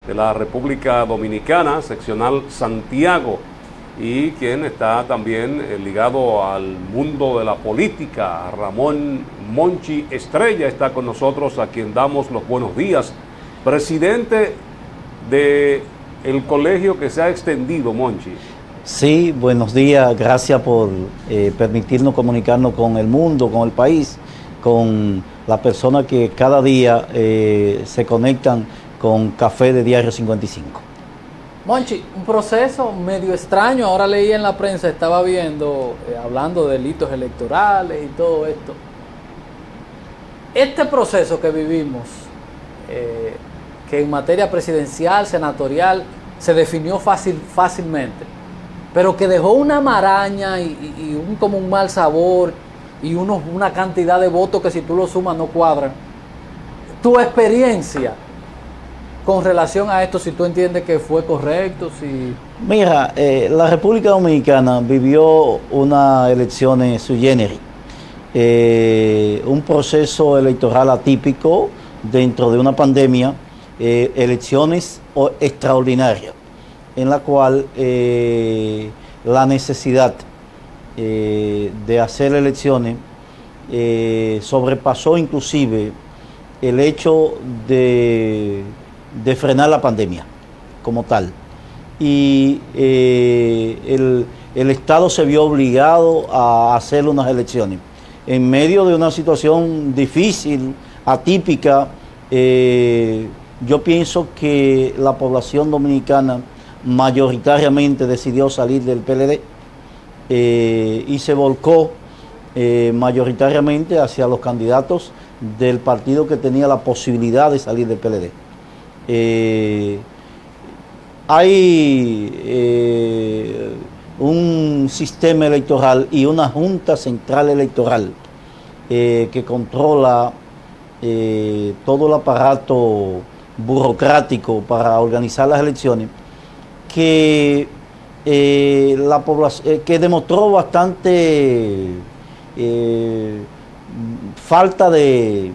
de la República Dominicana, seccional Santiago, y quien está también ligado al mundo de la política. Ramón Monchi Estrella está con nosotros, a quien damos los buenos días. Presidente del colegio que se ha extendido, Monchi. Sí, buenos días, gracias por permitirnos comunicarnos con el mundo, con el país, con las personas que cada día se conectan con Café de Diario 55. Monchi, un proceso medio extraño, ahora leí en la prensa, estaba viendo, hablando de delitos electorales y todo esto. Este proceso que vivimos, que en materia presidencial, senatorial, se definió fácilmente, pero que dejó una maraña y como un mal sabor y una cantidad de votos que si tú lo sumas no cuadran. Tu experiencia con relación a esto, si tú entiendes que fue correcto, si... Mira, la República Dominicana vivió unas elecciones sui generis, un proceso electoral atípico dentro de una pandemia, elecciones extraordinarias, en la cual la necesidad de hacer elecciones sobrepasó inclusive el hecho de frenar la pandemia como tal. Y el Estado se vio obligado a hacer unas elecciones. En medio de una situación difícil, atípica, yo pienso que la población dominicana mayoritariamente decidió salir del PLD y se volcó mayoritariamente hacia los candidatos del partido que tenía la posibilidad de salir del PLD. Hay un sistema electoral y una Junta Central Electoral que controla todo el aparato burocrático para organizar las elecciones, que la población que demostró bastante falta de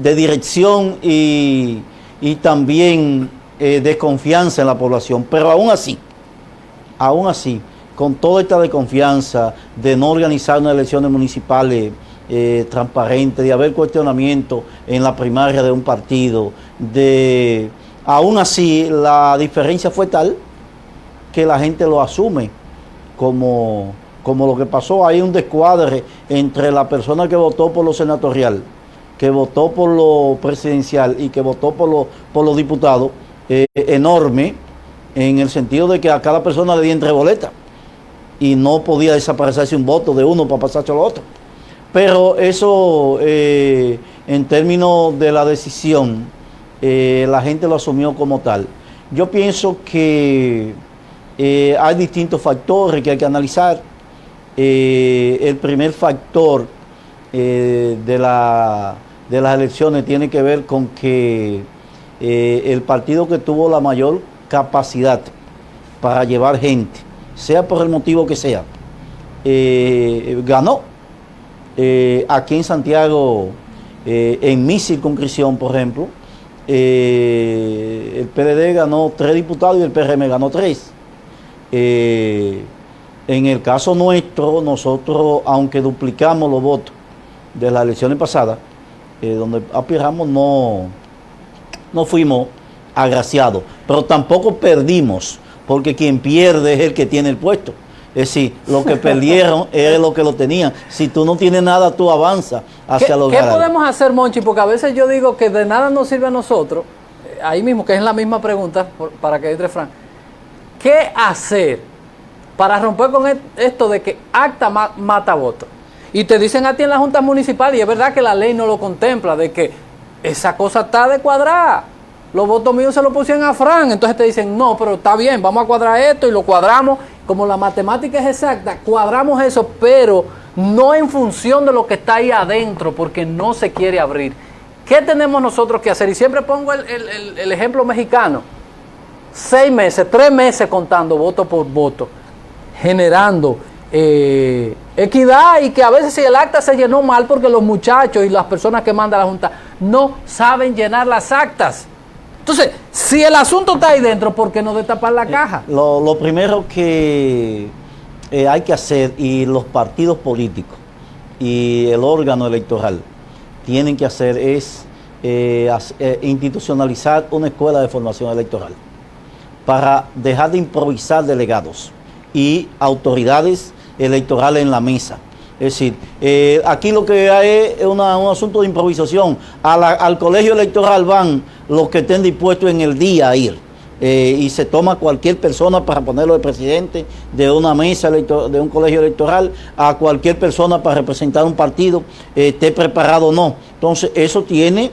dirección y también desconfianza en la población. Pero aún así, con toda esta desconfianza de no organizar unas elecciones municipales transparentes, de haber cuestionamiento en la primaria de un partido, aún así la diferencia fue tal que la gente lo asume como lo que pasó. Hay un descuadre entre la persona que votó por lo senatorial, que votó por lo presidencial y que votó por los diputados, enorme, en el sentido de que a cada persona le dieron 3 boletas y no podía desaparecerse un voto de uno para pasarse al otro. Pero eso, en términos de la decisión, la gente lo asumió como tal. Yo pienso que hay distintos factores que hay que analizar. El primer factor de las elecciones tiene que ver con que el partido que tuvo la mayor capacidad para llevar gente, sea por el motivo que sea, ganó. Aquí en Santiago, en mi circunscripción, por ejemplo, el PLD ganó 3 diputados y el PRM ganó 3. En el caso nuestro, nosotros, aunque duplicamos los votos de las elecciones pasadas, donde aspiramos, no fuimos agraciados, pero tampoco perdimos, porque quien pierde es el que tiene el puesto. Es decir, lo que perdieron es lo que lo tenían. Si tú no tienes nada, tú avanzas hacia lograr. ¿Qué podemos hacer, Monchi? Porque a veces yo digo que de nada nos sirve a nosotros, ahí mismo, que es la misma pregunta, para que entre Frank. ¿Qué hacer para romper con esto de que acta mata voto? Y te dicen a ti en la Junta Municipal, y es verdad que la ley no lo contempla, de que esa cosa está de cuadrada. Los votos míos se los pusieron a Fran, entonces te dicen, no, pero está bien, vamos a cuadrar esto y lo cuadramos. Como la matemática es exacta, cuadramos eso, pero no en función de lo que está ahí adentro, porque no se quiere abrir. ¿Qué tenemos nosotros que hacer? Y siempre pongo el ejemplo mexicano. 6 meses, 3 meses contando voto por voto, generando equidad, y que a veces si el acta se llenó mal porque los muchachos y las personas que manda la Junta no saben llenar las actas. Entonces, si el asunto está ahí dentro, ¿por qué no destapar la caja? Lo primero que hay que hacer, y los partidos políticos y el órgano electoral tienen que hacer, es institucionalizar una escuela de formación electoral para dejar de improvisar delegados y autoridades electorales en la mesa. Es decir, aquí lo que hay es un asunto de improvisación. Al colegio electoral van los que estén dispuestos en el día a ir. Y se toma cualquier persona para ponerlo de presidente de una mesa de un colegio electoral, a cualquier persona para representar un partido, esté preparado o no. Entonces, eso tiene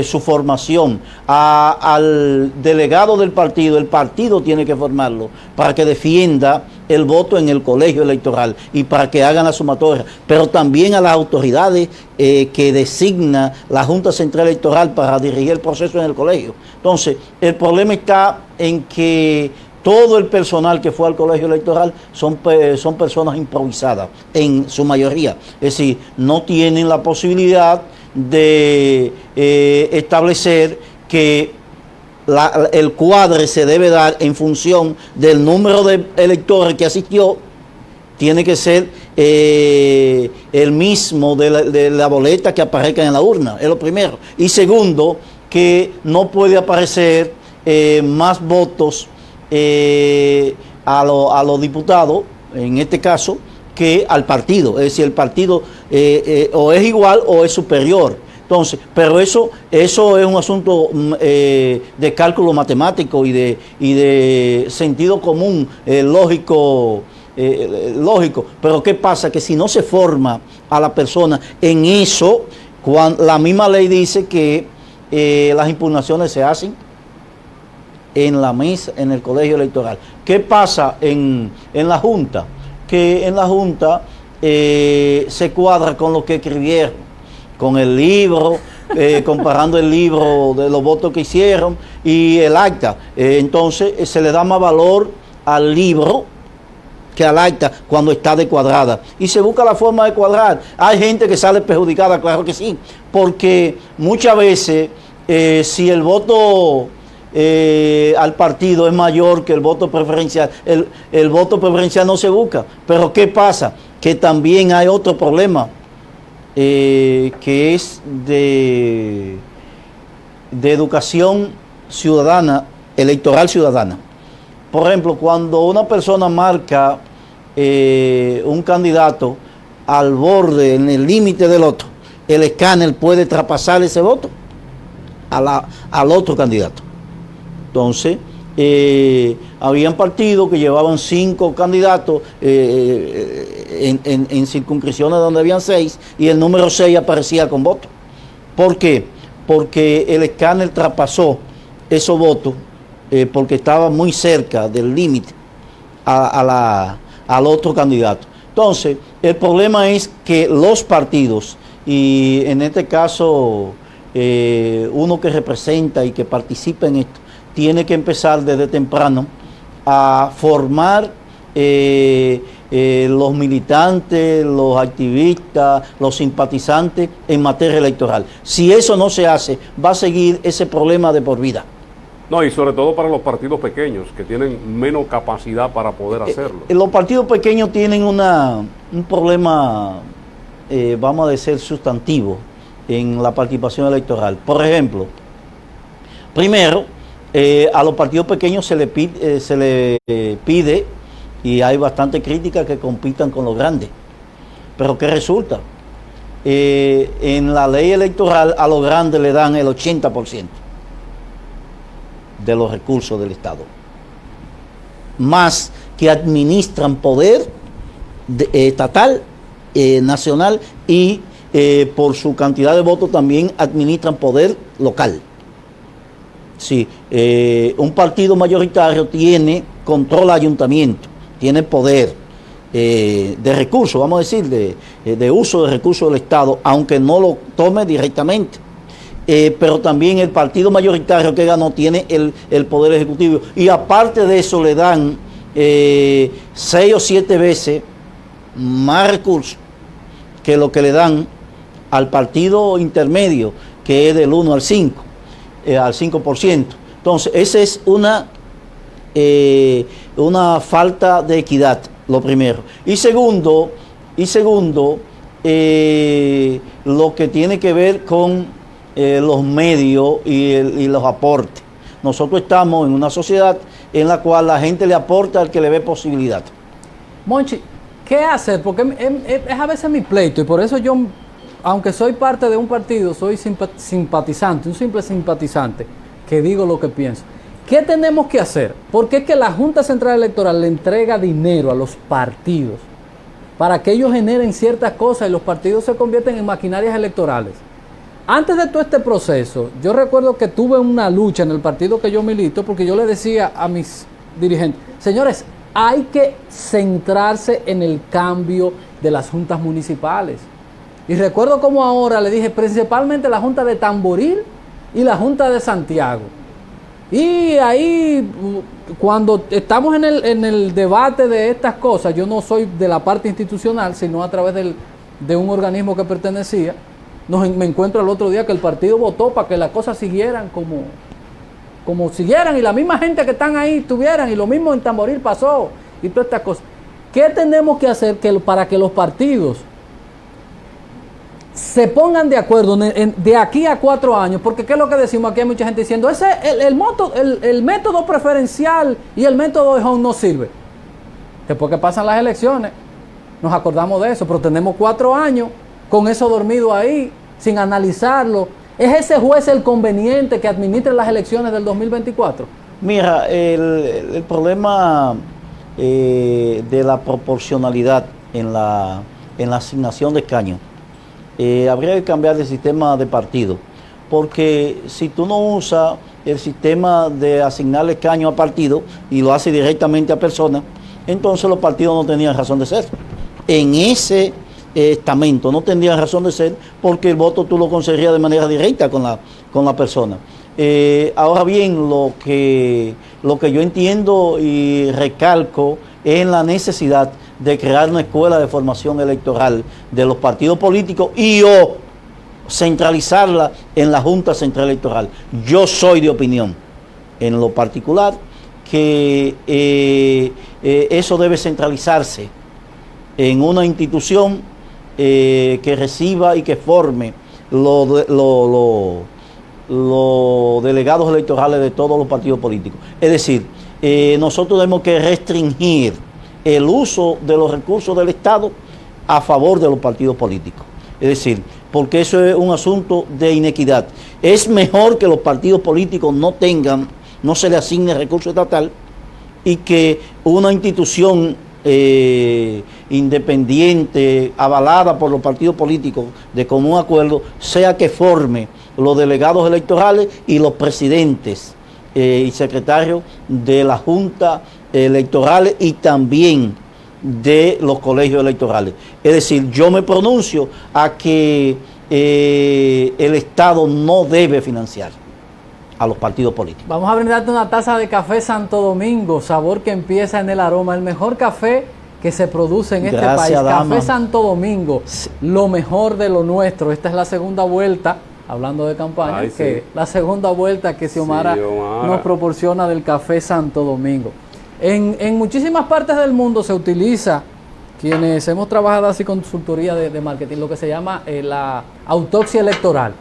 su formación. Al delegado del partido, el partido tiene que formarlo para que defienda el voto en el colegio electoral y para que hagan la sumatoria, pero también a las autoridades que designa la Junta Central Electoral para dirigir el proceso en el colegio. Entonces, el problema está en que todo el personal que fue al colegio electoral son personas improvisadas, en su mayoría. Es decir, no tienen la posibilidad de establecer que el cuadre se debe dar en función del número de electores que asistió. Tiene que ser el mismo de la boleta que aparezca en la urna, es lo primero. Y segundo, que no puede aparecer más votos a los diputados, en este caso, que al partido. Es decir, el partido o es igual o es superior. Entonces, pero eso es un asunto de cálculo matemático y de sentido común, lógico. Pero ¿qué pasa? Que si no se forma a la persona en eso, la misma ley dice que las impugnaciones se hacen en la mesa, en el colegio electoral. ¿Qué pasa en la Junta? Que en la Junta se cuadra con lo que escribieron, con el libro, comparando el libro de los votos que hicieron y el acta. Entonces se le da más valor al libro que al acta cuando está descuadrada. Y se busca la forma de cuadrar. Hay gente que sale perjudicada, claro que sí, porque muchas veces si el voto al partido es mayor que el voto preferencial, el voto preferencial no se busca. Pero ¿qué pasa? Que también hay otro problema, que es de educación ciudadana, electoral ciudadana. Por ejemplo, cuando una persona marca un candidato al borde, en el límite del otro, el escáner puede traspasar ese voto al otro candidato. Entonces, habían partidos que llevaban 5 candidatos en circunscripciones donde habían 6 y el número 6 aparecía con votos. ¿Por qué? Porque el escáner traspasó esos votos porque estaba muy cerca del límite al otro candidato. Entonces, el problema es que los partidos, y en este caso uno que representa y que participa en esto, tiene que empezar desde temprano a formar los militantes, los activistas, los simpatizantes en materia electoral. Si eso no se hace, va a seguir ese problema de por vida. No, y sobre todo para los partidos pequeños, que tienen menos capacidad para poder hacerlo. Los partidos pequeños tienen un problema, vamos a decir, sustantivo en la participación electoral. Por ejemplo, primero, a los partidos pequeños se le pide, y hay bastante crítica, que compitan con los grandes. Pero ¿qué resulta? En la ley electoral a los grandes le dan el 80% de los recursos del Estado, más que administran poder estatal, nacional, y por su cantidad de votos también administran poder local. Sí, un partido mayoritario controla ayuntamiento, tiene poder de recursos, vamos a decir, de uso de recursos del Estado, aunque no lo tome directamente. Pero también el partido mayoritario que ganó tiene el poder ejecutivo, y aparte de eso le dan 6 o 7 veces más recursos que lo que le dan al partido intermedio, que es del 1 al 5%. Entonces, esa es una falta de equidad, lo primero. Y segundo, lo que tiene que ver con los medios y los aportes. Nosotros estamos en una sociedad en la cual la gente le aporta al que le ve posibilidad. Monchi, ¿qué hacer? Porque es a veces mi pleito y por eso yo, aunque soy parte de un partido, soy simpatizante, un simple simpatizante, que digo lo que pienso. ¿Qué tenemos que hacer? Porque es que la Junta Central Electoral le entrega dinero a los partidos para que ellos generen ciertas cosas y los partidos se convierten en maquinarias electorales. Antes de todo este proceso, yo recuerdo que tuve una lucha en el partido que yo milito porque yo le decía a mis dirigentes, señores, hay que centrarse en el cambio de las juntas municipales. Y recuerdo como ahora le dije, principalmente la Junta de Tamboril y la Junta de Santiago. Y ahí, cuando estamos en el debate de estas cosas, yo no soy de la parte institucional, sino a través de un organismo que pertenecía, me encuentro el otro día que el partido votó para que las cosas siguieran como siguieran y la misma gente que están ahí tuvieran, y lo mismo en Tamboril pasó y todas estas cosas. ¿Qué tenemos que hacer para que los partidos se pongan de acuerdo de aquí a 4 años? Porque ¿qué es lo que decimos? Aquí hay mucha gente diciendo, el método preferencial y el método de Home no sirve. Después que pasan las elecciones, nos acordamos de eso, pero tenemos 4 años con eso dormido ahí, sin analizarlo. ¿Es ese juez el conveniente que administre las elecciones del 2024? Mira, el problema de la proporcionalidad en la asignación de escaños, habría que cambiar el sistema de partido, porque si tú no usas el sistema de asignarle escaños a partidos y lo haces directamente a personas, entonces los partidos no tenían razón de ser. En ese estamento no tendrían razón de ser, porque el voto tú lo conseguirías de manera directa con la persona. Ahora bien, lo que yo entiendo y recalco es la necesidad de crear una escuela de formación electoral de los partidos políticos o centralizarla en la Junta Central Electoral. Yo soy de opinión, en lo particular, que eso debe centralizarse en una institución que reciba y que forme los delegados electorales de todos los partidos políticos. Es decir, nosotros tenemos que restringir el uso de los recursos del Estado a favor de los partidos políticos. Es decir, porque eso es un asunto de inequidad. Es mejor que los partidos políticos no se le asigne recurso estatal y que una institución independiente, avalada por los partidos políticos de común acuerdo, sea que forme los delegados electorales y los presidentes y secretarios de la Junta electorales y también de los colegios electorales. Es decir, yo me pronuncio a que el Estado no debe financiar a los partidos políticos. Vamos a brindarte una taza de café Santo Domingo, sabor que empieza en el aroma, el mejor café que se produce en este país. Dama. Café Santo Domingo, lo mejor de lo nuestro. Esta es la segunda vuelta, hablando de campaña, la segunda vuelta que Xiomara nos proporciona del café Santo Domingo. En muchísimas partes del mundo se utiliza, quienes hemos trabajado así consultoría de marketing, lo que se llama la autopsia electoral,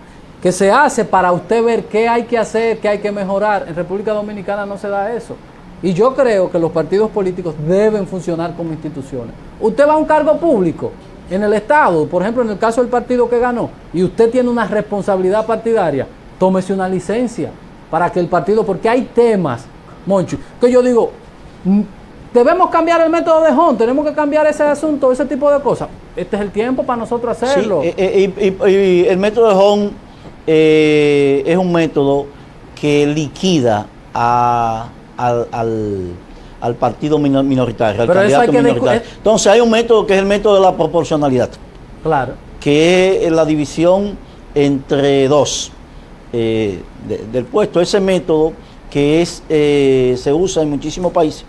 que se hace para usted ver qué hay que hacer, qué hay que mejorar. En República Dominicana no se da eso. Y yo creo que los partidos políticos deben funcionar como instituciones. Usted va a un cargo público en el Estado, por ejemplo, en el caso del partido que ganó, y usted tiene una responsabilidad partidaria, tómese una licencia para que el partido, porque hay temas, Monchi, que yo digo, debemos cambiar el método de Home, tenemos que cambiar ese asunto, ese tipo de cosas. Este es el tiempo para nosotros hacerlo. Sí, y el método de Home es un método que liquida al partido minoritario, al candidato minoritario. Entonces hay un método que es el método de la proporcionalidad. Claro. Que es la división entre dos del puesto. Ese método que se usa en muchísimos países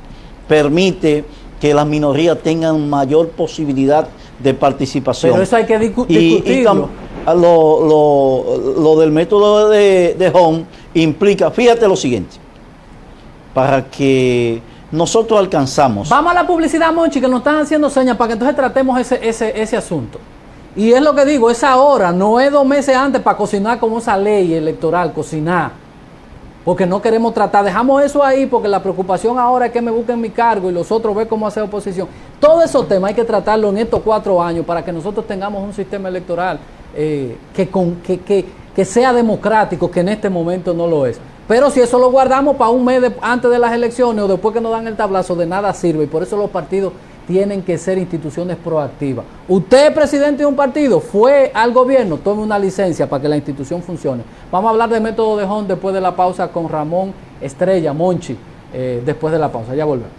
permite que las minorías tengan mayor posibilidad de participación. Pero eso hay que discutirlo. Lo del método de Home implica, fíjate lo siguiente, para que nosotros alcanzamos. Vamos a la publicidad, Monchi, que nos están haciendo señas para que entonces tratemos ese asunto. Y es lo que digo, es ahora, no es 2 meses antes para cocinar como esa ley electoral, cocinar. Porque no queremos tratar, dejamos eso ahí porque la preocupación ahora es que me busquen mi cargo y los otros ver cómo hacer oposición. Todos esos temas hay que tratarlo en estos 4 años para que nosotros tengamos un sistema electoral que sea democrático, que en este momento no lo es. Pero si eso lo guardamos para un mes antes de las elecciones o después que nos dan el tablazo, de nada sirve. Y por eso los partidos tienen que ser instituciones proactivas. Usted es presidente de un partido, fue al gobierno, tome una licencia para que la institución funcione. Vamos a hablar de método de Hond después de la pausa con Ramón Estrella, Monchi, después de la pausa. Ya volvemos.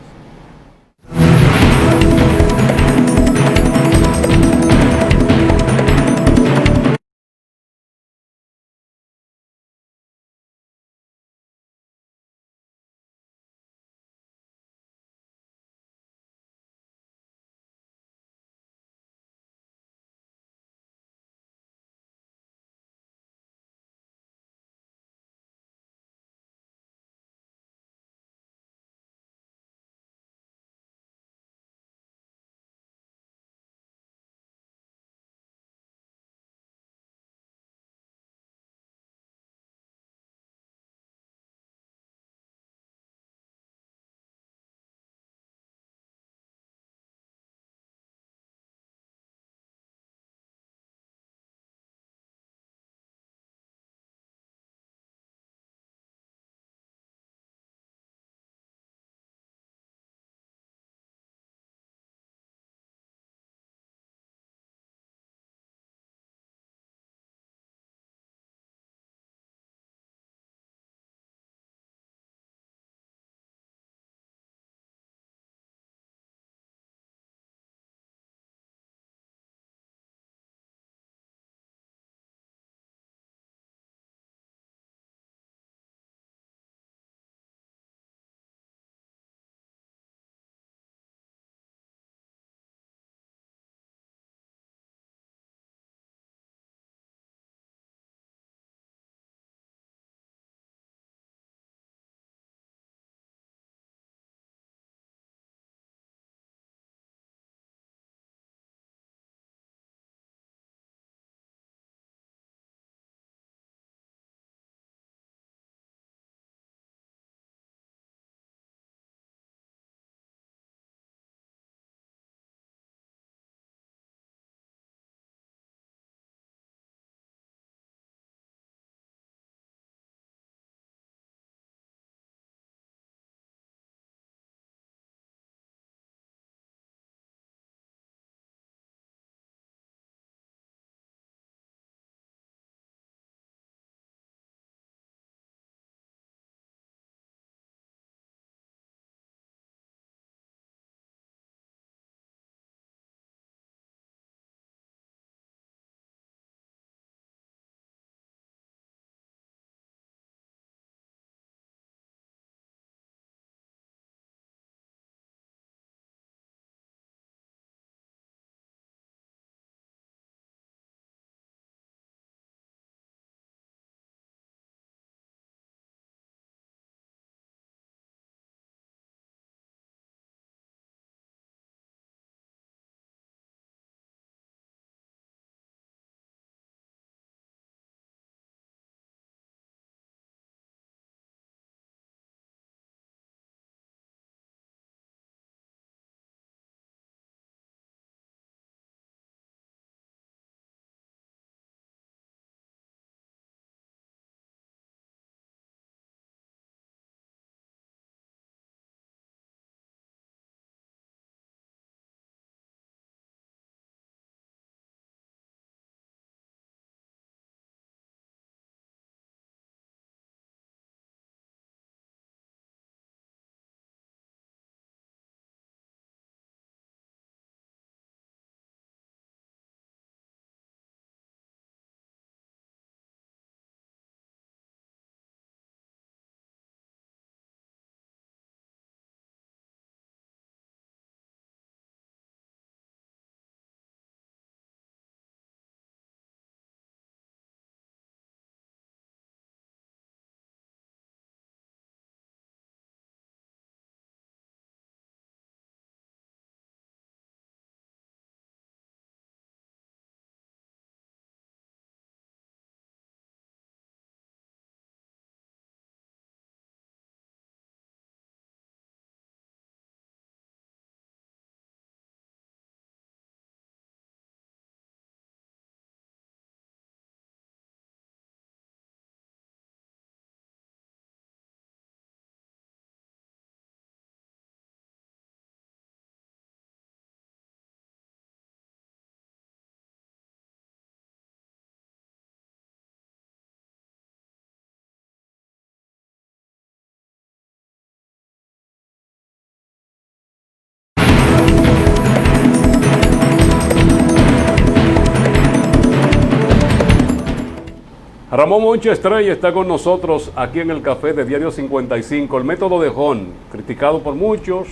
Ramón Monchi Estrella está con nosotros aquí en el café de Diario 55. El método de Hon, criticado por muchos,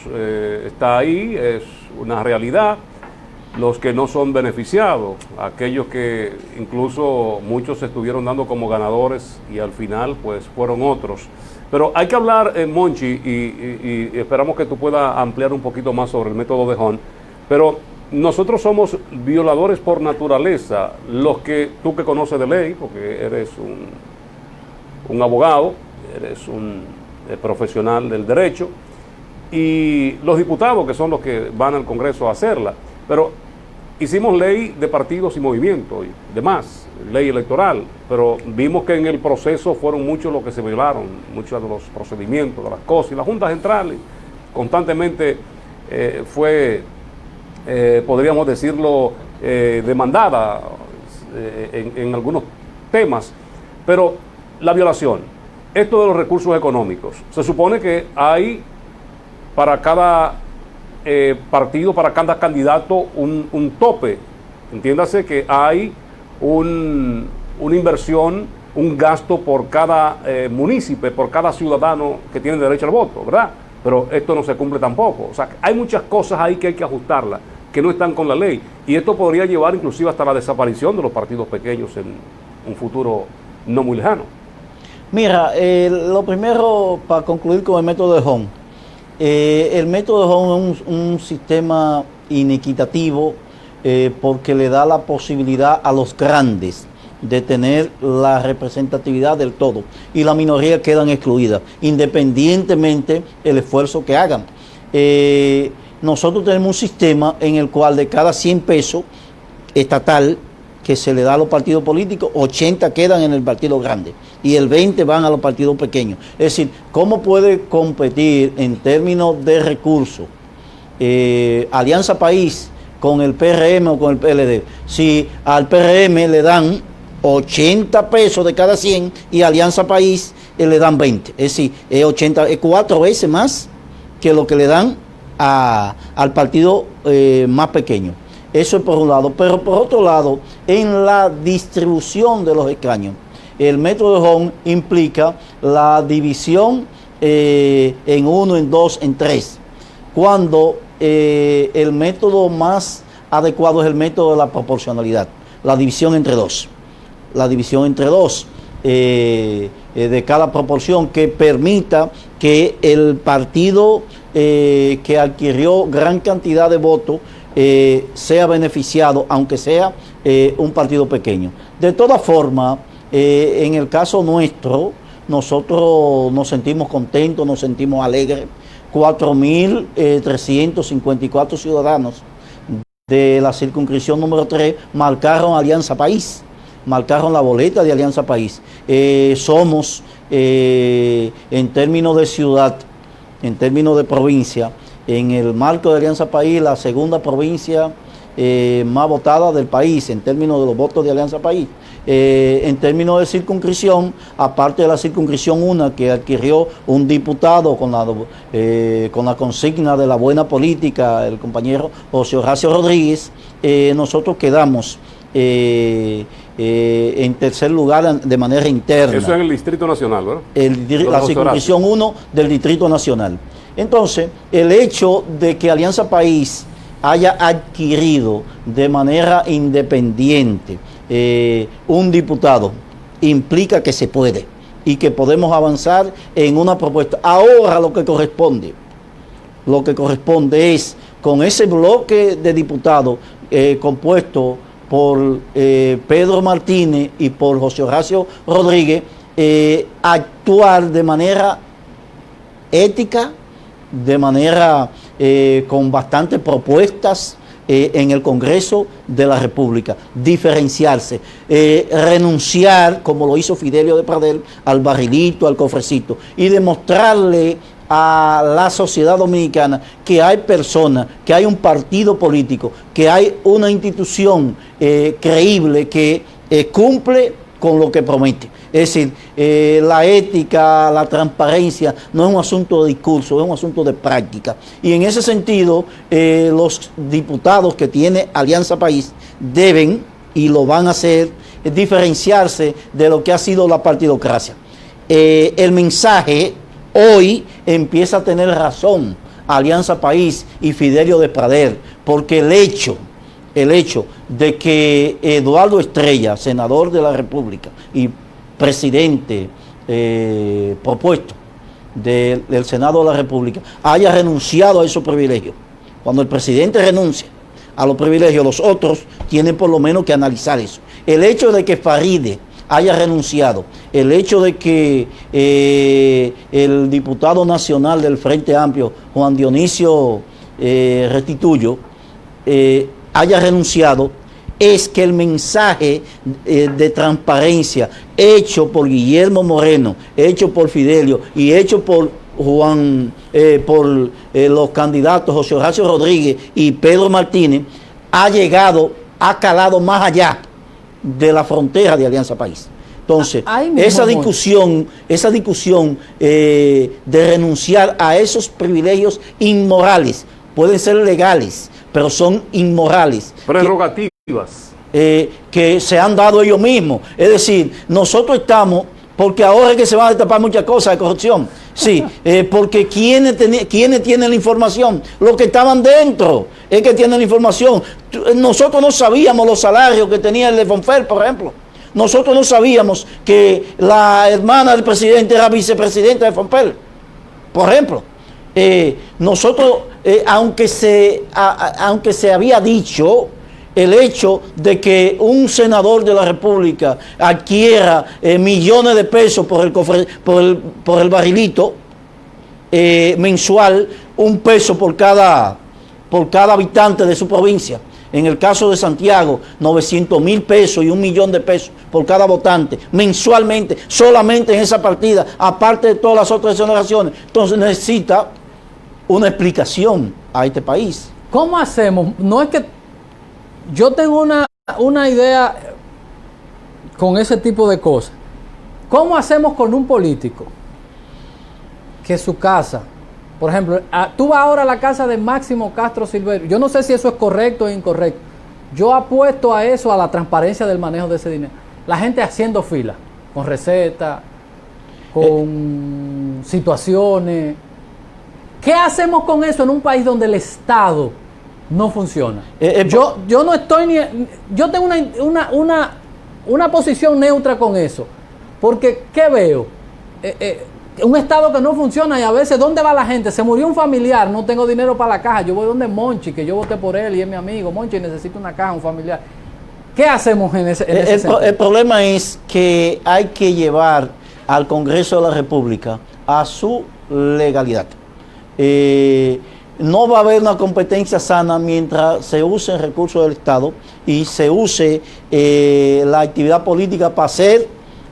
está ahí, es una realidad. Los que no son beneficiados, aquellos que incluso muchos estuvieron dando como ganadores y al final pues fueron otros. Pero hay que hablar, Monchi, y esperamos que tú puedas ampliar un poquito más sobre el método de Hon, pero nosotros somos violadores por naturaleza, los que tú que conoces de ley, porque eres un abogado, eres un profesional del derecho, y los diputados que son los que van al Congreso a hacerla. Pero hicimos ley de partidos y movimientos y demás, ley electoral, pero vimos que en el proceso fueron muchos los que se violaron, muchos de los procedimientos, de las cosas, y la Junta Central constantemente fue... podríamos decirlo, demandada en algunos temas, pero la violación, esto de los recursos económicos, se supone que hay para cada partido, para cada candidato, un tope, entiéndase que hay una inversión, un gasto por cada municipio, por cada ciudadano que tiene derecho al voto, ¿verdad? Pero esto no se cumple tampoco. O sea, hay muchas cosas ahí que hay que ajustarlas, que no están con la ley. Y esto podría llevar inclusive hasta la desaparición de los partidos pequeños en un futuro no muy lejano. Mira, lo primero, para concluir con el método de Hon. El método de Hon es un sistema inequitativo porque le da la posibilidad a los grandes de tener la representatividad del todo y la minoría quedan excluidas, independientemente del esfuerzo que hagan. Nosotros tenemos un sistema en el cual de cada 100 pesos estatal que se le da a los partidos políticos, 80 quedan en el partido grande y el 20 van a los partidos pequeños. Es decir, ¿cómo puede competir en términos de recursos Alianza País con el PRM o con el PLD? Si al PRM le dan 80 pesos de cada 100 y Alianza País le dan 20. Es decir, es 4 veces más que lo que le dan al partido más pequeño. Eso es por un lado. Pero por otro lado, en la distribución de los escaños, el método de Hon implica la división en 1, en 2, en 3. Cuando el método más adecuado es el método de la proporcionalidad, la división entre 2. La división entre 2 de cada proporción que permita que el partido que adquirió gran cantidad de votos sea beneficiado, aunque sea un partido pequeño. De todas formas, en el caso nuestro, nosotros nos sentimos contentos, nos sentimos alegres. 4.354 ciudadanos de la circunscripción número 3 marcaron Alianza País, marcaron la boleta de Alianza País. Somos, en términos de ciudad, en términos de provincia, en el marco de Alianza País, la segunda provincia más votada del país, en términos de los votos de Alianza País. En términos de circunscripción, aparte de la circunscripción 1 que adquirió un diputado con la consigna de la buena política, el compañero José Horacio Rodríguez, nosotros quedamos en tercer lugar de manera interna. Eso es en el Distrito Nacional, ¿verdad? La circunscripción 1 del Distrito Nacional. Entonces, el hecho de que Alianza País haya adquirido de manera independiente un diputado implica que se puede y que podemos avanzar en una propuesta. Ahora lo que corresponde es con ese bloque de diputados compuesto por Pedro Martínez y por José Horacio Rodríguez, actuar de manera ética, de manera con bastantes propuestas en el Congreso de la República, diferenciarse, renunciar, como lo hizo Fidelio de Pradel, al barrilito, al cofrecito, y demostrarle a la sociedad dominicana que hay personas, que hay un partido político, que hay una institución creíble que cumple con lo que promete. Es decir, la ética, la transparencia no es un asunto de discurso, es un asunto de práctica. Y en ese sentido, los diputados que tiene Alianza País deben, y lo van a hacer, diferenciarse de lo que ha sido la partidocracia. El mensaje hoy empieza a tener razón Alianza País y Fidelio Desprader, porque el hecho de que Eduardo Estrella, senador de la República y presidente propuesto del Senado de la República, haya renunciado a esos privilegios. Cuando el presidente renuncia a los privilegios, los otros tienen por lo menos que analizar eso. El hecho de que Faride haya renunciado, el hecho de que el diputado nacional del Frente Amplio, Juan Dionisio Restituyo, haya renunciado, es que el mensaje de transparencia hecho por Guillermo Moreno, hecho por Fidelio y hecho por los candidatos José Horacio Rodríguez y Pedro Martínez, ha calado más allá de la frontera de Alianza País. Entonces, esa discusión de renunciar a esos privilegios inmorales, pueden ser legales, pero son inmorales. Prerrogativas. Que se han dado ellos mismos. Es decir, nosotros estamos, porque ahora es que se van a destapar muchas cosas de corrupción. Sí, porque ¿quiénes tienen la información? Los que estaban dentro es que tienen la información. Nosotros no sabíamos los salarios que tenía el de Fonfer, por ejemplo. Nosotros no sabíamos que la hermana del presidente era vicepresidenta de Fonfer, por ejemplo. Nosotros, aunque se había dicho el hecho de que un senador de la República adquiera millones de pesos por el barrilito mensual, $1 por cada habitante de su provincia. En el caso de Santiago, 900,000 pesos y $1 millón de pesos por cada votante, mensualmente, solamente en esa partida, aparte de todas las otras exoneraciones. Entonces necesita una explicación a este país. ¿Cómo hacemos? No es que yo tengo una idea con ese tipo de cosas. ¿Cómo hacemos con un político que su casa, por ejemplo, tú vas ahora a la casa de Máximo Castro Silverio? Yo no sé si eso es correcto o incorrecto. Yo apuesto a eso, a la transparencia del manejo de ese dinero. La gente haciendo fila, con recetas, con situaciones. ¿Qué hacemos con eso en un país donde el Estado no funciona? Yo no estoy ni... Yo tengo una posición neutra con eso. Porque, ¿qué veo? Un Estado que no funciona, y a veces, ¿dónde va la gente? Se murió un familiar, no tengo dinero para la caja. Yo voy donde Monchi, que yo voté por él y es mi amigo. Monchi, necesito una caja, un familiar. ¿Qué hacemos en ese sentido? El problema es que hay que llevar al Congreso de la República a su legalidad. No va a haber una competencia sana mientras se usen recursos del Estado y se use la actividad política para hacer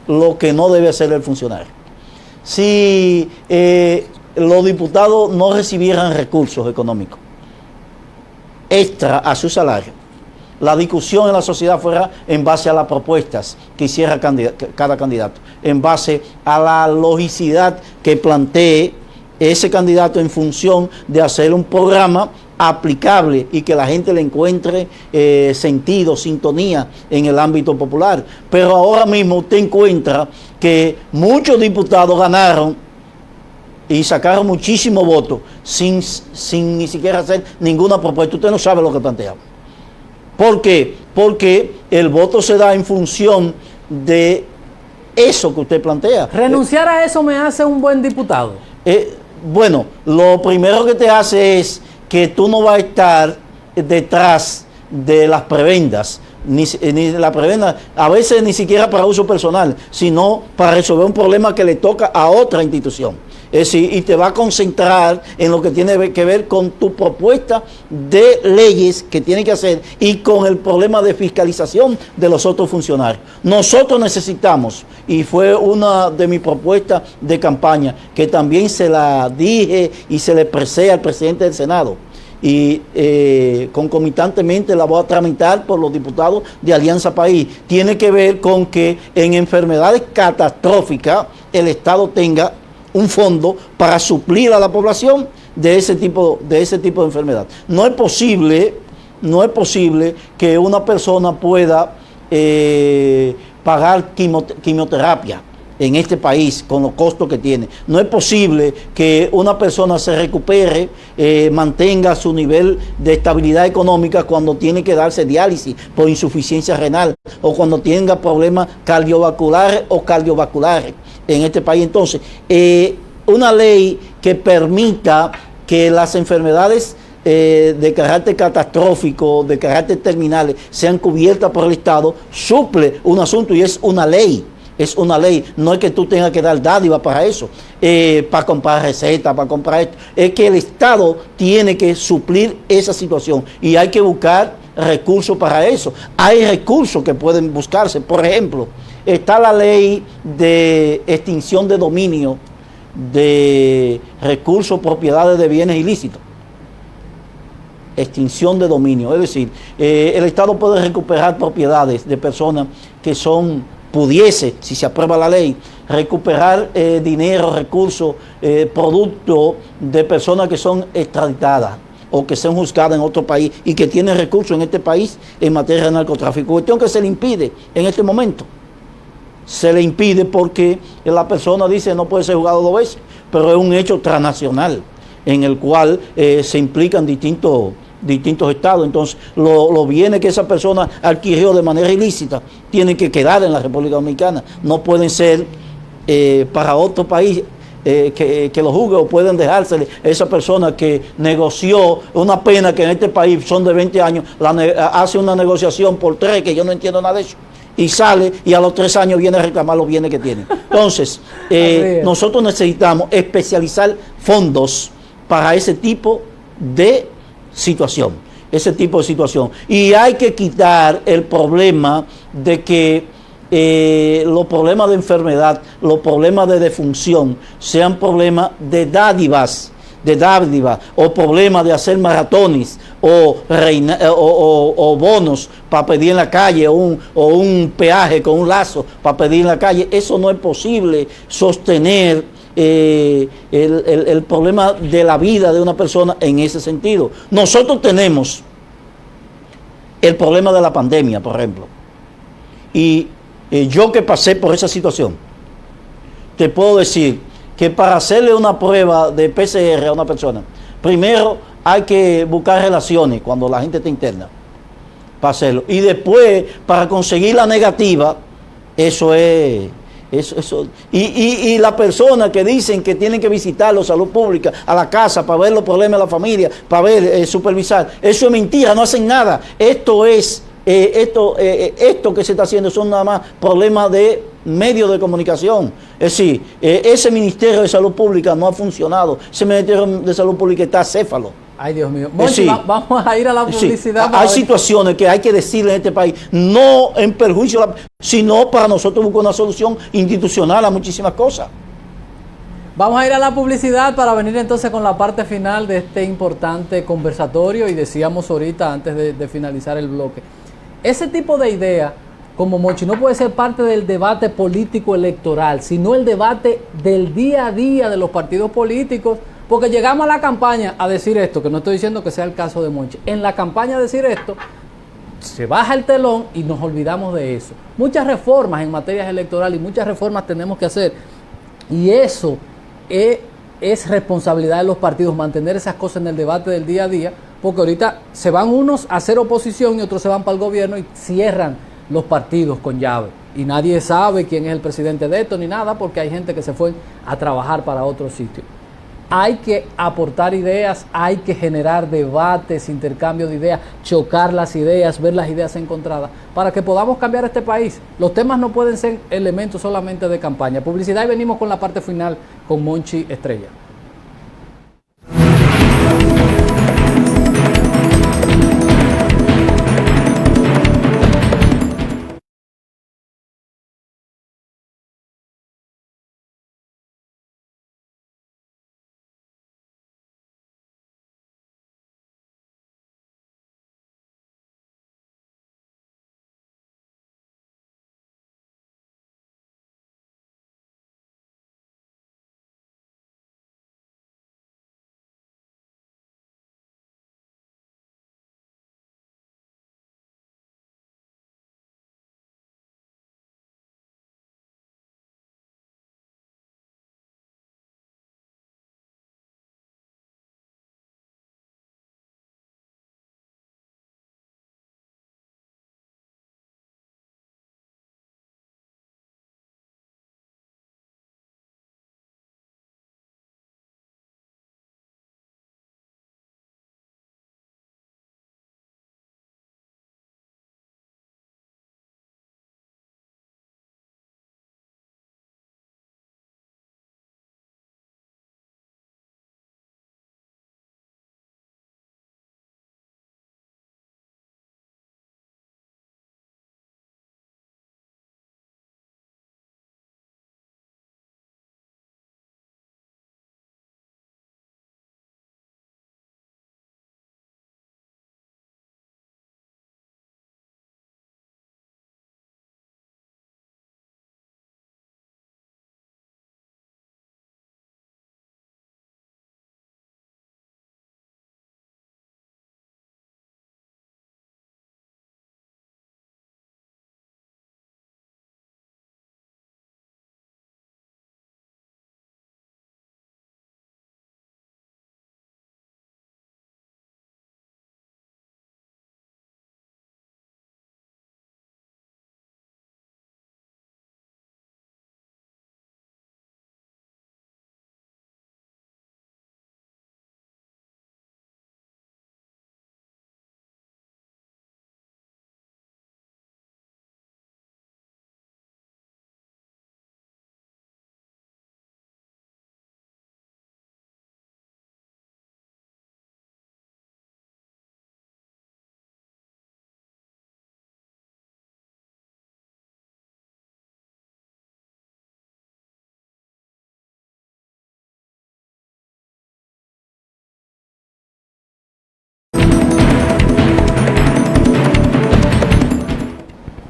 lo que no debe hacer el funcionario. Si los diputados no recibieran recursos económicos extra a su salario, la discusión en la sociedad fuera en base a las propuestas que hiciera cada candidato, en base a la logicidad que plantee ese candidato en función de hacer un programa aplicable y que la gente le encuentre sentido, sintonía en el ámbito popular. Pero ahora mismo usted encuentra que muchos diputados ganaron y sacaron muchísimos votos sin ni siquiera hacer ninguna propuesta. Usted no sabe lo que plantea. ¿Por qué? Porque el voto se da en función de eso que usted plantea. ¿Renunciar a eso me hace un buen diputado? Bueno, lo primero que te hace es que tú no vas a estar detrás de las prebendas, ni de la prebenda, a veces ni siquiera para uso personal, sino para resolver un problema que le toca a otra institución. Es decir, y te va a concentrar en lo que tiene que ver con tu propuesta de leyes que tiene que hacer y con el problema de fiscalización de los otros funcionarios. Nosotros necesitamos, y fue una de mis propuestas de campaña, que también se la dije y se le expresé al presidente del Senado, y concomitantemente la voy a tramitar por los diputados de Alianza País. Tiene que ver con que en enfermedades catastróficas el Estado tenga un fondo para suplir a la población de ese tipo de enfermedad. No es posible que una persona pueda pagar quimioterapia en este país con los costos que tiene. No es posible que una persona se recupere, mantenga su nivel de estabilidad económica cuando tiene que darse diálisis por insuficiencia renal o cuando tenga problemas cardiovasculares o cardiovasculares en este país. Entonces, una ley que permita que las enfermedades de carácter catastrófico, de carácter terminales, sean cubiertas por el Estado, suple un asunto y es una ley. Es una ley, no es que tú tengas que dar dádiva para eso, para comprar recetas, para comprar esto. Es que el Estado tiene que suplir esa situación y hay que buscar recursos para eso. Hay recursos que pueden buscarse. Por ejemplo, está la ley de extinción de dominio de recursos, propiedades de bienes ilícitos. Extinción de dominio, es decir, el Estado puede recuperar propiedades de personas que pudiese, si se aprueba la ley, recuperar dinero, recursos, producto de personas que son extraditadas o que son juzgadas en otro país y que tienen recursos en este país en materia de narcotráfico. Cuestión que se le impide en este momento. Se le impide porque la persona dice no puede ser juzgado 2 veces, pero es un hecho transnacional en el cual se implican distintos estados. Entonces, los bienes que esa persona adquirió de manera ilícita tienen que quedar en la República Dominicana. No pueden ser para otro país que lo juzgue, o pueden dejársele a esa persona que negoció una pena que en este país son de 20 años, hace una negociación por 3, que yo no entiendo nada de eso, y sale y a los 3 años viene a reclamar los bienes que tiene. Entonces, nosotros necesitamos especializar fondos para ese tipo de situación, y hay que quitar el problema de que los problemas de enfermedad, los problemas de defunción sean problemas de dádivas, o problemas de hacer maratones o bonos para pedir en la calle, o un peaje con un lazo para pedir en la calle. Eso no es posible sostener el problema de la vida de una persona en ese sentido. Nosotros tenemos el problema de la pandemia, por ejemplo, y yo que pasé por esa situación, te puedo decir que para hacerle una prueba de PCR a una persona, primero hay que buscar relaciones cuando la gente está interna para hacerlo, y después para conseguir la negativa, y la persona que dicen que tienen que visitar la salud pública a la casa para ver los problemas de la familia, para ver, supervisar, eso es mentira, no hacen nada. Esto que se está haciendo son nada más problemas de medios de comunicación. Es decir, ese Ministerio de Salud Pública no ha funcionado, ese Ministerio de Salud Pública está acéfalo. Ay, Dios mío. Monchi, vamos a ir a la publicidad. Hay situaciones que hay que decirle en este país, no en perjuicio, sino para nosotros buscar una solución institucional a muchísimas cosas. Vamos a ir a la publicidad para venir entonces con la parte final de este importante conversatorio, y decíamos ahorita antes de finalizar el bloque, ese tipo de idea como Monchi no puede ser parte del debate político electoral, sino el debate del día a día de los partidos políticos. Porque llegamos a la campaña a decir esto, que no estoy diciendo que sea el caso de Monchi. En la campaña a decir esto, se baja el telón y nos olvidamos de eso. Muchas reformas en materias electorales y muchas reformas tenemos que hacer. Y eso es responsabilidad de los partidos, mantener esas cosas en el debate del día a día, porque ahorita se van unos a hacer oposición y otros se van para el gobierno y cierran los partidos con llave. Y nadie sabe quién es el presidente de esto ni nada, porque hay gente que se fue a trabajar para otro sitio. Hay que aportar ideas, hay que generar debates, intercambio de ideas, chocar las ideas, ver las ideas encontradas, para que podamos cambiar este país. Los temas no pueden ser elementos solamente de campaña. Publicidad, y venimos con la parte final con Monchi Estrella.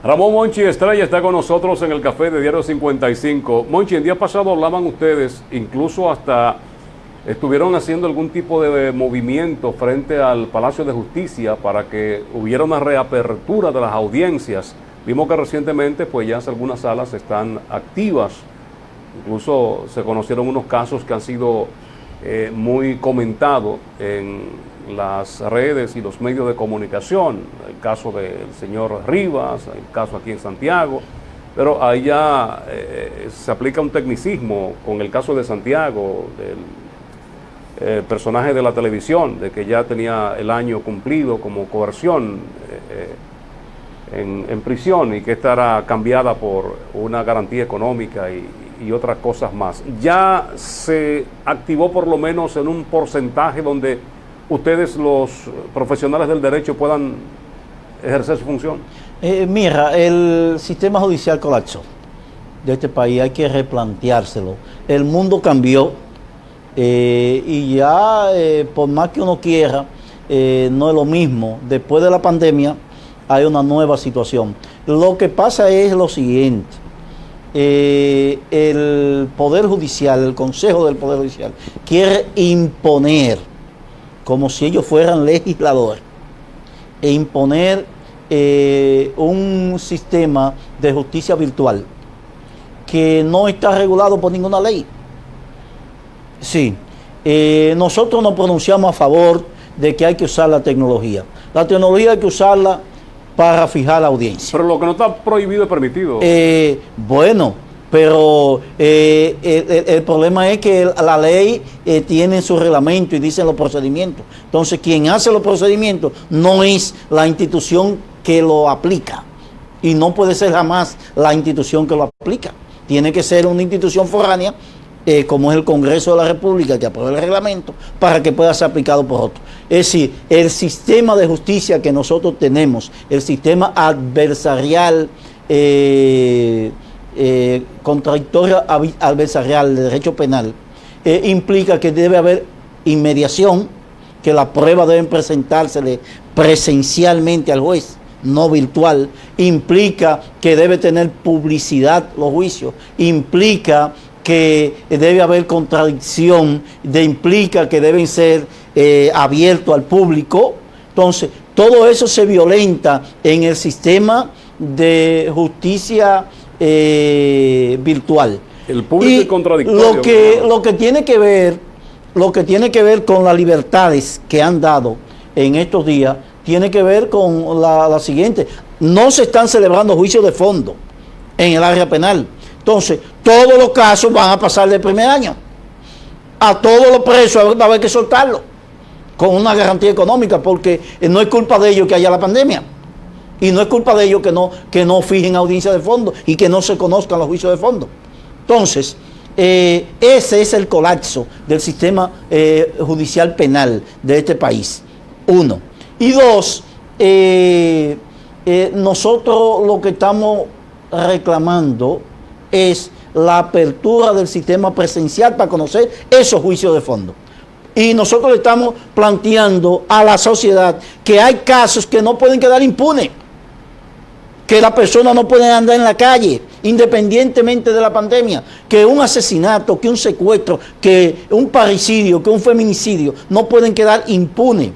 Ramón Monchi Estrella está con nosotros en el café de Diario 55. Monchi, el día pasado hablaban ustedes, incluso hasta estuvieron haciendo algún tipo de movimiento frente al Palacio de Justicia para que hubiera una reapertura de las audiencias. Vimos que recientemente pues ya algunas salas están activas. Incluso se conocieron unos casos que han sido muy comentados en las redes y los medios de comunicación, el caso del señor Rivas, el caso aquí en Santiago, pero ahí ya se aplica un tecnicismo con el caso de Santiago, del personaje de la televisión, de que ya tenía el año cumplido como coerción en prisión y que esta era cambiada por una garantía económica y otras cosas más. Ya se activó por lo menos en un porcentaje donde ustedes, los profesionales del derecho, puedan ejercer su función. Mira, el sistema judicial colapsó de este país, hay que replanteárselo. El mundo cambió y ya por más que uno quiera, no es lo mismo. Después de la pandemia hay una nueva situación. Lo que pasa es lo siguiente. El Poder Judicial, el Consejo del Poder Judicial, quiere imponer, como si ellos fueran legisladores, e imponer un sistema de justicia virtual que no está regulado por ninguna ley. Sí, nosotros nos pronunciamos a favor de que hay que usar la tecnología. La tecnología hay que usarla para fijar la audiencia. Pero lo que no está prohibido es permitido. Bueno, pero el problema es que la ley tiene su reglamento y dice los procedimientos. Entonces, quien hace los procedimientos no es la institución que lo aplica. Y no puede ser jamás la institución que lo aplica. Tiene que ser una institución foránea, como es el Congreso de la República, que aprueba el reglamento, para que pueda ser aplicado por otros. Es decir, el sistema de justicia que nosotros tenemos, el sistema adversarial, contradictorio adversarial de derecho penal, implica que debe haber inmediación, que las pruebas deben presentársele presencialmente al juez, no virtual, implica que debe tener publicidad los juicios, implica que debe haber contradicción, implica que deben ser abiertos al público. Entonces, todo eso se violenta en el sistema de justicia virtual. El público es contradictorio. Lo que tiene que ver con las libertades que han dado en estos días, tiene que ver con la siguiente. No se están celebrando juicios de fondo en el área penal. Entonces, todos los casos van a pasar del primer año. A todos los presos va a haber que soltarlo con una garantía económica, porque no es culpa de ellos que haya la pandemia. Y no es culpa de ellos que no fijen audiencia de fondo y que no se conozcan los juicios de fondo. Entonces, ese es el colapso del sistema judicial penal de este país. Uno. Y dos, nosotros lo que estamos reclamando es la apertura del sistema presencial para conocer esos juicios de fondo. Y nosotros le estamos planteando a la sociedad que hay casos que no pueden quedar impunes, que las personas no pueden andar en la calle, independientemente de la pandemia, que un asesinato, que un secuestro, que un parricidio, que un feminicidio no pueden quedar impunes.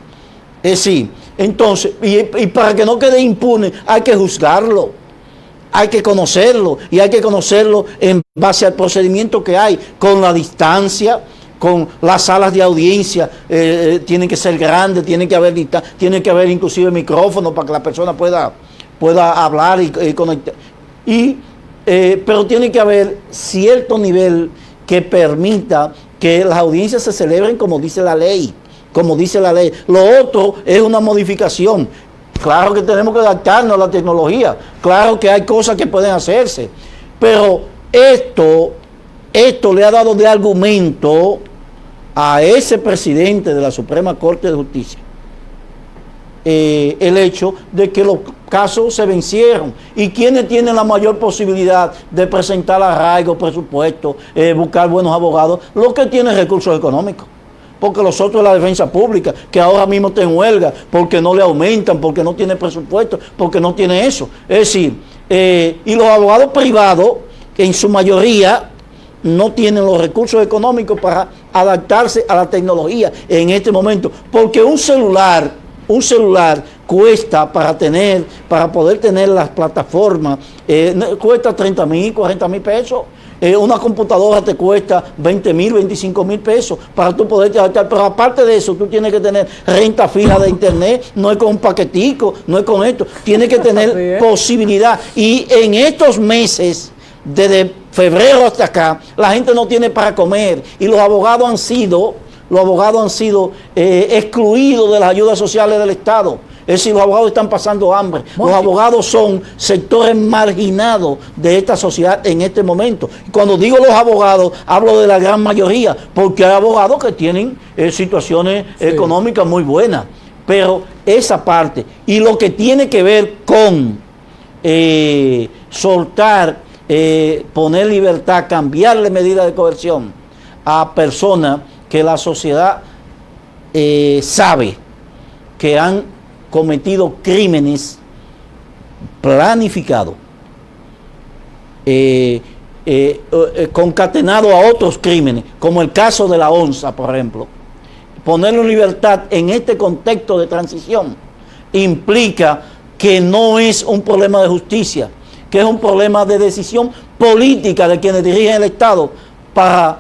Es decir, entonces, y para que no quede impune hay que juzgarlo, hay que conocerlo, y hay que conocerlo en base al procedimiento que hay, con la distancia, con las salas de audiencia, tienen que ser grandes, tiene que haber inclusive micrófono para que la persona pueda hablar y conectar. Pero tiene que haber cierto nivel que permita que las audiencias se celebren como dice la ley. Lo otro es una modificación. Claro que tenemos que adaptarnos a la tecnología. Claro que hay cosas que pueden hacerse. Pero esto le ha dado de argumento a ese presidente de la Suprema Corte de Justicia el hecho de que los casos se vencieron. ¿Y quiénes tienen la mayor posibilidad de presentar arraigo, presupuesto, buscar buenos abogados? Los que tienen recursos económicos. Porque los otros de la defensa pública, que ahora mismo está en huelga, porque no le aumentan, porque no tiene presupuesto, porque no tiene eso. Es decir, Y los abogados privados, en su mayoría, no tienen los recursos económicos para adaptarse a la tecnología en este momento, porque un celular cuesta para poder tener las plataformas, cuesta 30,000, 40,000 pesos. Una computadora te cuesta 20,000, 25,000 pesos para tú poderte adaptar, pero aparte de eso tú tienes que tener renta fija de internet, no es con un paquetico, no es con esto, tienes que tener posibilidad. Y en estos meses, desde febrero hasta acá, la gente no tiene para comer y los abogados han sido excluidos de las ayudas sociales del Estado. Es decir, los abogados están pasando hambre. Los abogados son sectores marginados de esta sociedad en este momento. Cuando digo los abogados, hablo de la gran mayoría, porque hay abogados que tienen situaciones económicas muy buenas. Pero esa parte, y lo que tiene que ver con soltar, poner libertad, cambiarle medidas de coerción a personas que la sociedad sabe que han cometido crímenes planificados, concatenados a otros crímenes, como el caso de la ONSA, por ejemplo. Ponerlo en libertad en este contexto de transición implica que no es un problema de justicia, que es un problema de decisión política de quienes dirigen el Estado para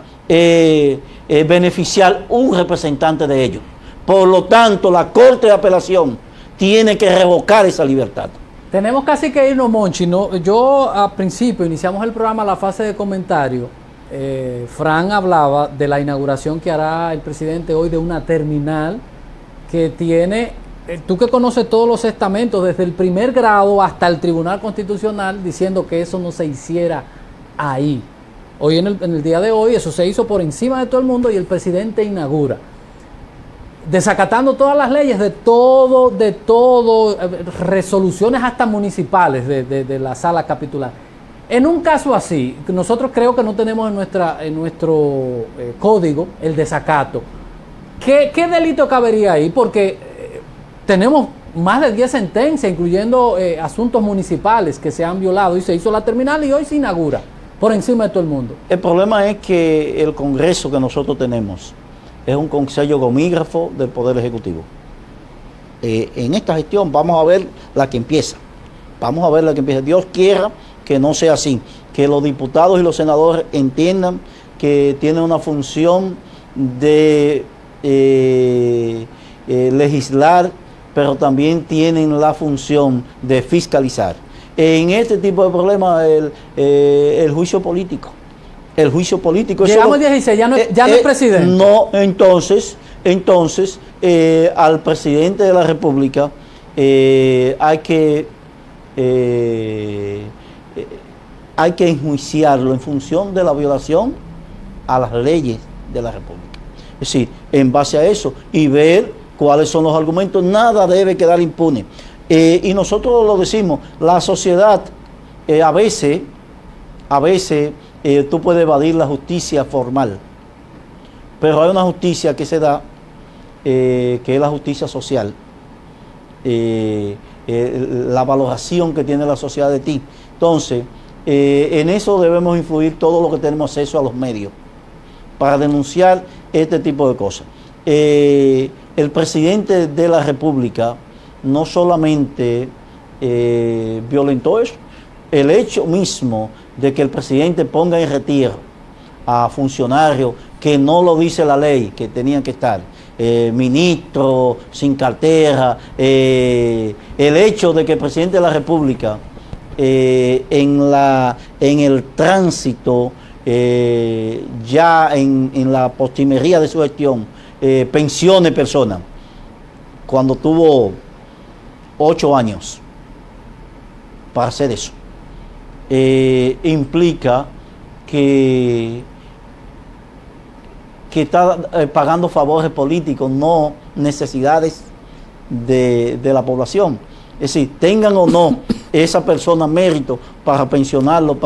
beneficiar un representante de ellos. Por lo tanto, la Corte de Apelación tiene que revocar esa libertad. Tenemos casi que irnos, Monchi. ¿No? Yo al principio iniciamos el programa, la fase de comentario. Fran hablaba de la inauguración que hará el presidente hoy de una terminal que tiene, tú que conoces todos los estamentos, desde el primer grado hasta el Tribunal Constitucional, diciendo que eso no se hiciera ahí. Hoy en el día de hoy eso se hizo por encima de todo el mundo y el presidente inaugura, desacatando todas las leyes de todo, resoluciones hasta municipales de la sala capitular. En un caso así, nosotros creo que no tenemos en nuestro código el desacato. ¿Qué delito cabería ahí? Porque tenemos más de 10 sentencias, incluyendo asuntos municipales que se han violado, y se hizo la terminal y hoy se inaugura por encima de todo el mundo. El problema es que el Congreso que nosotros tenemos es un consejo gomígrafo del Poder Ejecutivo. En esta gestión vamos a ver la que empieza. Dios quiera que no sea así, que los diputados y los senadores entiendan que tienen una función de legislar, pero también tienen la función de fiscalizar. En este tipo de problemas, el juicio político. Llegamos al 16, ya no es presidente. No, entonces, al presidente de la República hay que enjuiciarlo en función de la violación a las leyes de la República. Es decir, en base a eso y ver cuáles son los argumentos, nada debe quedar impune. Y nosotros lo decimos, la sociedad a veces tú puedes evadir la justicia formal, pero hay una justicia que se da, que es la justicia social, la valoración que tiene la sociedad de ti. Entonces, en eso debemos influir todo lo que tenemos acceso a los medios para denunciar este tipo de cosas. El presidente de la República no solamente violentó eso, el hecho mismo de que el presidente ponga en retiro a funcionarios que no lo dice la ley, que tenían que estar, ministros sin cartera, el hecho de que el presidente de la República en el tránsito, ya en la postrimería de su gestión, pensione personas, cuando tuvo 8 años para hacer eso, implica que está pagando favores políticos, no necesidades de la población. Es decir, tengan o no esa persona mérito para pensionarlo,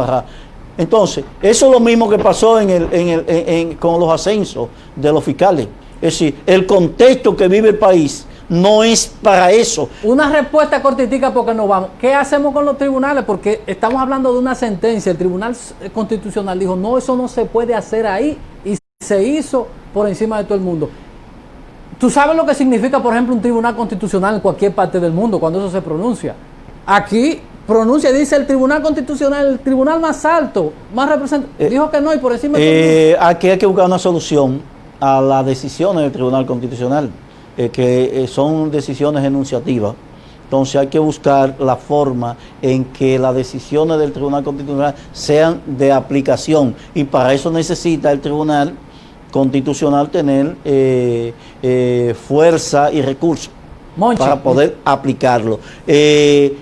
Entonces, eso es lo mismo que pasó con los ascensos de los fiscales. Es decir, el contexto que vive el país no es para eso. Una respuesta cortitica porque nos vamos. ¿Qué hacemos con los tribunales? Porque estamos hablando de una sentencia. El Tribunal Constitucional dijo, no, eso no se puede hacer ahí, y se hizo por encima de todo el mundo. ¿Tú sabes lo que significa, por ejemplo, un tribunal constitucional en cualquier parte del mundo cuando eso se pronuncia? Aquí pronuncia, dice el Tribunal Constitucional, el tribunal más alto, más representativo. Dijo que no, y por encima de todo el mundo. Aquí hay que buscar una solución a las decisiones del Tribunal Constitucional, que son decisiones enunciativas. Entonces hay que buscar la forma en que las decisiones del Tribunal Constitucional sean de aplicación, y para eso necesita el Tribunal Constitucional tener fuerza y recursos Monchi, para poder aplicarlo.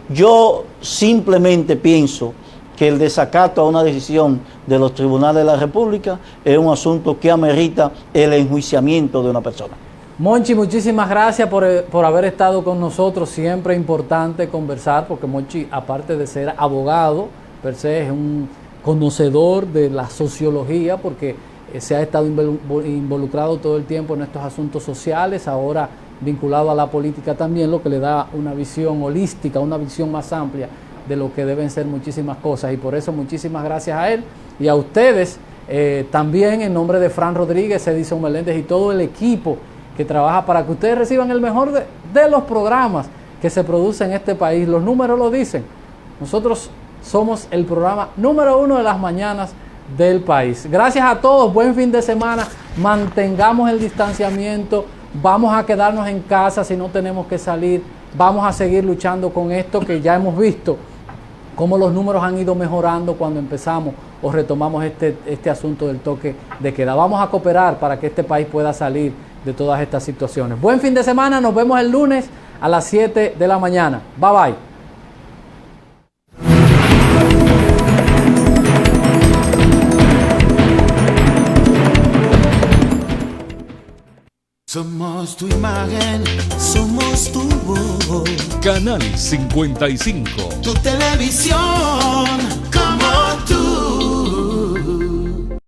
Yo simplemente pienso que el desacato a una decisión de los tribunales de la República es un asunto que amerita el enjuiciamiento de una persona. Monchi, muchísimas gracias por haber estado con nosotros. Siempre es importante conversar, porque Monchi, aparte de ser abogado, per se es un conocedor de la sociología, porque se ha estado involucrado todo el tiempo en estos asuntos sociales, ahora vinculado a la política también, lo que le da una visión holística, una visión más amplia de lo que deben ser muchísimas cosas, y por eso muchísimas gracias a él y a ustedes, también en nombre de Fran Rodríguez, Edison Meléndez y todo el equipo que trabaja para que ustedes reciban el mejor de los programas que se producen en este país. Los números lo dicen. Nosotros somos el programa número 1 de las mañanas del país. Gracias a todos, buen fin de semana, mantengamos el distanciamiento, vamos a quedarnos en casa si no tenemos que salir, vamos a seguir luchando con esto, que ya hemos visto cómo los números han ido mejorando cuando empezamos o retomamos este asunto del toque de queda. Vamos a cooperar para que este país pueda salir de todas estas situaciones. Buen fin de semana, nos vemos el lunes a las 7 de la mañana. Bye bye. Somos tu imagen, somos tu voz. Canal 55. Tu televisión.